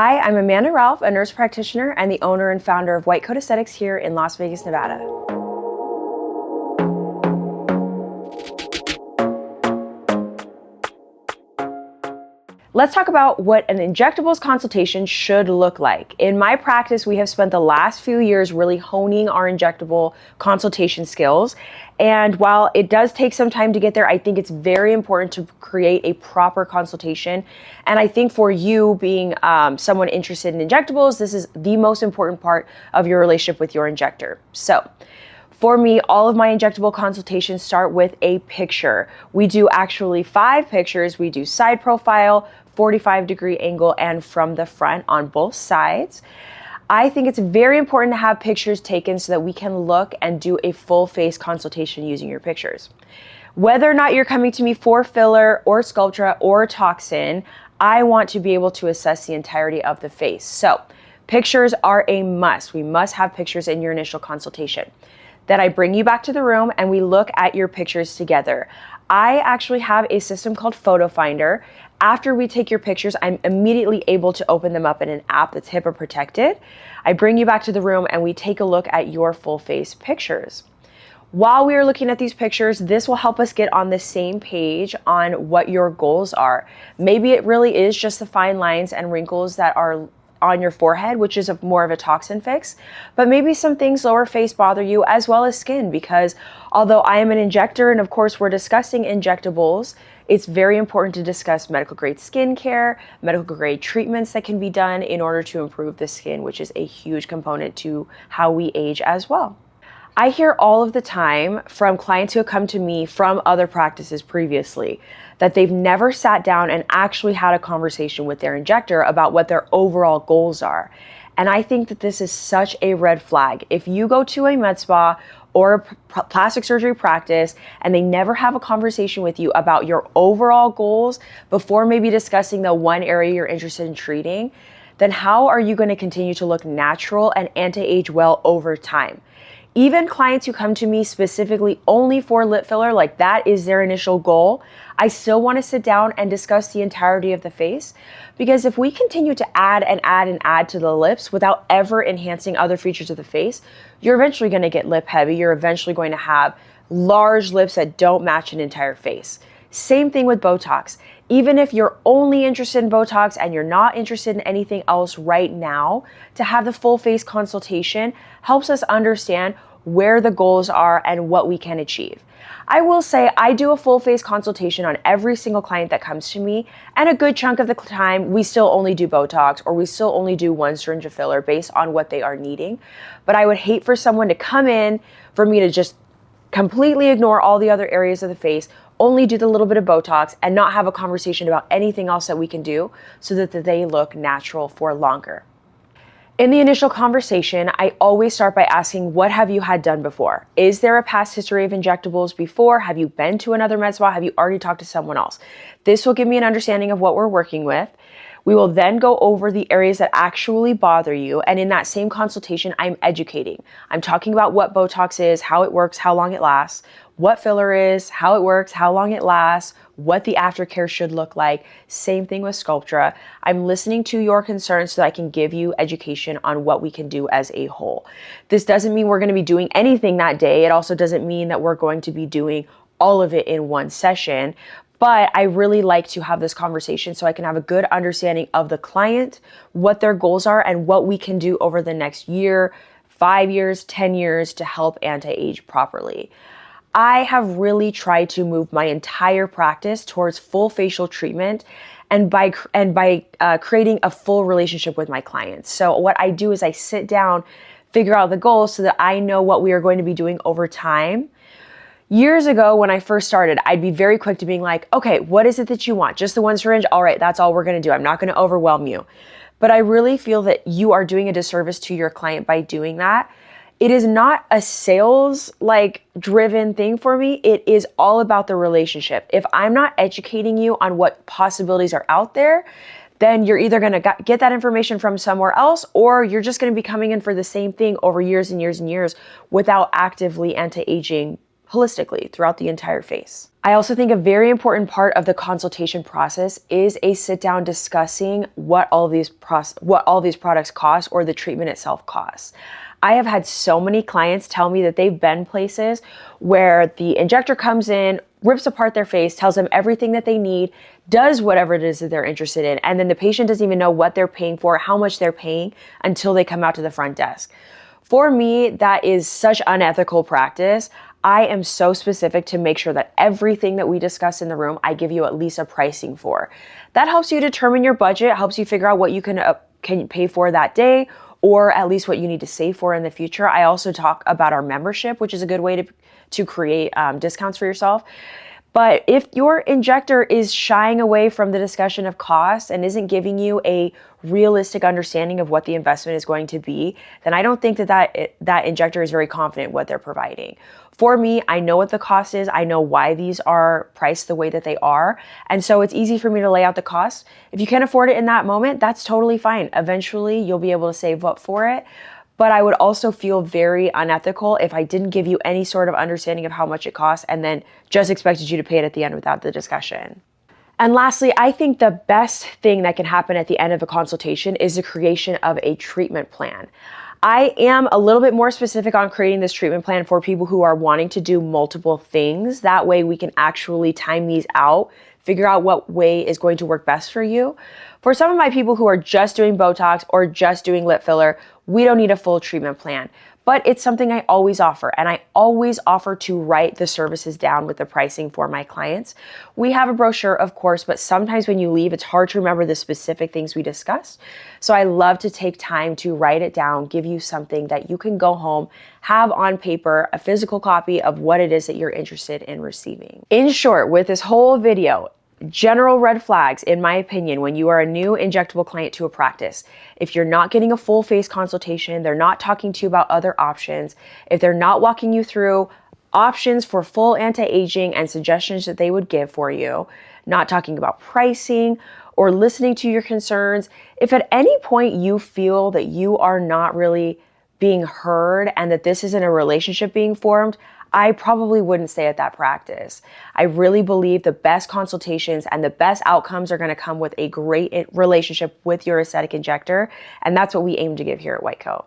Hi, I'm Amanda Ralph, a nurse practitioner and the owner and founder of White Coat Aesthetics here in Las Vegas, Nevada. Let's talk about what an injectables consultation should look like. In my practice, we have spent the last few years really honing our injectable consultation skills. And while it does take some time to get there, I think it's very important to create a proper consultation. And I think for you being someone interested in injectables, this is the most important part of your relationship with your injector. So, for me, all of my injectable consultations start with a picture. We do actually 5 pictures. We do side profile, 45-degree angle, and from the front on both sides. I think it's very important to have pictures taken so that we can look and do a full face consultation using your pictures. Whether or not you're coming to me for filler or Sculptra or toxin, I want to be able to assess the entirety of the face. So pictures are a must. We must have pictures in your initial consultation. Then I bring you back to the room and we look at your pictures together. I actually have a system called Fotofinder. After we take your pictures, I'm immediately able to open them up in an app that's HIPAA protected. I bring you back to the room and we take a look at your full face pictures. While we are looking at these pictures, this will help us get on the same page on what your goals are. Maybe it really is just the fine lines and wrinkles that are on your forehead, which is more of a toxin fix, but maybe some things lower face bother you as well as skin, because although I am an injector and of course we're discussing injectables, it's very important to discuss medical grade skincare, medical grade treatments that can be done in order to improve the skin, which is a huge component to how we age as well. I hear all of the time from clients who have come to me from other practices previously that they've never sat down and actually had a conversation with their injector about what their overall goals are. And I think that this is such a red flag. If you go to a med spa or a plastic surgery practice and they never have a conversation with you about your overall goals before maybe discussing the one area you're interested in treating, then how are you going to continue to look natural and anti-age well over time? Even clients who come to me specifically only for lip filler, like that is their initial goal, I still want to sit down and discuss the entirety of the face, because if we continue to add and add and add to the lips without ever enhancing other features of the face, you're eventually going to get lip heavy. You're eventually going to have large lips that don't match an entire face. Same thing with Botox. Even if you're only interested in Botox and you're not interested in anything else right now, to have the full face consultation helps us understand where the goals are and what we can achieve. I will say I do a full face consultation on every single client that comes to me, and a good chunk of the time we still only do Botox or we still only do 1 syringe of filler based on what they are needing. But I would hate for someone to come in for me to just completely ignore all the other areas of the face, only do the little bit of Botox and not have a conversation about anything else that we can do so that they look natural for longer. In the initial conversation, I always start by asking, what have you had done before? Is there a past history of injectables before? Have you been to another med spa? Have you already talked to someone else? This will give me an understanding of what we're working with. We will then go over the areas that actually bother you. And in that same consultation, I'm educating. I'm talking about what Botox is, how it works, how long it lasts, what filler is, how it works, how long it lasts, what the aftercare should look like. Same thing with Sculptra. I'm listening to your concerns so that I can give you education on what we can do as a whole. This doesn't mean we're going to be doing anything that day. It also doesn't mean that we're going to be doing all of it in one session. But I really like to have this conversation so I can have a good understanding of the client, what their goals are, and what we can do over the next year, 5 years, 10 years to help anti-age properly. I have really tried to move my entire practice towards full facial treatment and by creating a full relationship with my clients. So what I do is I sit down, figure out the goals so that I know what we are going to be doing over time. Years ago, when I first started, I'd be very quick to being like, okay, what is it that you want? Just the 1 syringe? All right, that's all we're going to do. I'm not going to overwhelm you. But I really feel that you are doing a disservice to your client by doing that. It is not a sales driven thing for me. It is all about the relationship. If I'm not educating you on what possibilities are out there, then you're either going to get that information from somewhere else, or you're just going to be coming in for the same thing over years and years and years without actively anti-aging holistically throughout the entire face. I also think a very important part of the consultation process is a sit down discussing what all these products cost or the treatment itself costs. I have had so many clients tell me that they've been places where the injector comes in, rips apart their face, tells them everything that they need, does whatever it is that they're interested in, and then the patient doesn't even know what they're paying for, how much they're paying until they come out to the front desk. For me, that is such unethical practice. I am so specific to make sure that everything that we discuss in the room, I give you at least a pricing for. That helps you determine your budget, helps you figure out what you can pay for that day, or at least what you need to save for in the future. I also talk about our membership, which is a good way to create discounts for yourself. But if your injector is shying away from the discussion of cost and isn't giving you a realistic understanding of what the investment is going to be, then I don't think that injector is very confident in what they're providing. For me, I know what the cost is. I know why these are priced the way that they are. And so it's easy for me to lay out the cost. If you can't afford it in that moment, that's totally fine. Eventually, you'll be able to save up for it. But I would also feel very unethical if I didn't give you any sort of understanding of how much it costs and then just expected you to pay it at the end without the discussion. And lastly, I think the best thing that can happen at the end of a consultation is the creation of a treatment plan. I am a little bit more specific on creating this treatment plan for people who are wanting to do multiple things. That way we can actually time these out, figure out what way is going to work best for you. For some of my people who are just doing Botox or just doing lip filler, we don't need a full treatment plan. But it's something I always offer, and I always offer to write the services down with the pricing for my clients. We have a brochure, of course, but sometimes when you leave, it's hard to remember the specific things we discussed. So I love to take time to write it down, give you something that you can go home, have on paper, a physical copy of what it is that you're interested in receiving. In short, with this whole video, general red flags, in my opinion, when you are a new injectable client to a practice. If you're not getting a full face consultation, they're not talking to you about other options, if they're not walking you through options for full anti-aging and suggestions that they would give for you, not talking about pricing or listening to your concerns, if at any point you feel that you are not really being heard and that this isn't a relationship being formed, I probably wouldn't stay at that practice. I really believe the best consultations and the best outcomes are going to come with a great relationship with your aesthetic injector, and that's what we aim to give here at White Coat.